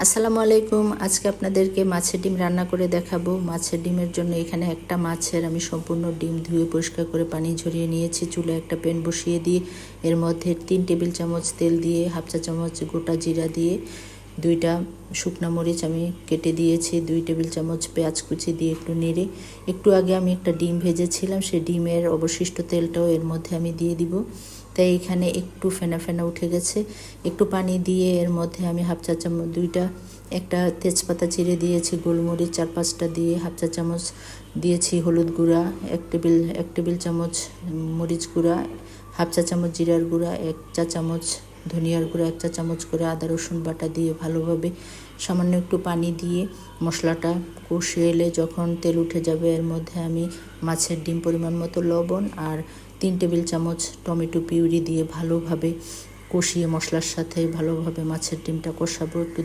আসসালামু আলাইকুম। আজকে আপনাদেরকে মাছের ডিম রান্না করে দেখাবো। মাছের ডিমের জন্য এখানে একটা মাছের আমি সম্পূর্ণ ডিম ধুয়ে পরিষ্কার করে পানি ঝরিয়ে নিয়েছি। চুলায় একটা প্যান বসিয়ে দিয়ে এর মধ্যে 3 টেবিল চামচ তেল দিয়ে, হাফ চা চামচ গোটা জিরা দিয়ে, 2টা শুকনা মরিচ আমি কেটে দিয়েছি, 2 টেবিল চামচ পেঁয়াজ কুচি দিয়ে একটু নেড়ে, একটু আগে আমি একটা ডিম ভেজেছিলাম, সেই ডিমের অবশিষ্ট তেলটাও এর মধ্যে আমি দিয়ে দিব। তাই এখানে একটু ফেনা ফেনা উঠে গেছে। একটু পানি দিয়ে এর মধ্যে আমি হাফ চা চামচ একটা তেজপাতা চিড়ে দিয়েছি, গোলমরিচ 4-5টা দিয়ে, হাফ চা চামচ দিয়েছি হলুদ গুঁড়া, এক টেবিল চামচ মরিচ গুঁড়া, হাফ চা চামচ জিরার গুঁড়া, 1 চা চামচ ধনিয়ার গুঁড়া, 1 চা চামচ করে আদা রসুন বাটা দিয়ে ভালোভাবে সামান্য একটু পানি দিয়ে মশলাটা কষিয়ে এলে যখন তেল উঠে যাবে এর মধ্যে আমি মাছের ডিম, পরিমাণ মতো লবণ আর 3 টেবিল চামচ টমেটো পিউরি দিয়ে ভালোভাবে কষিয়ে মশলার সাথে ভালোভাবে মাছের ডিমটা কষাবো। একটু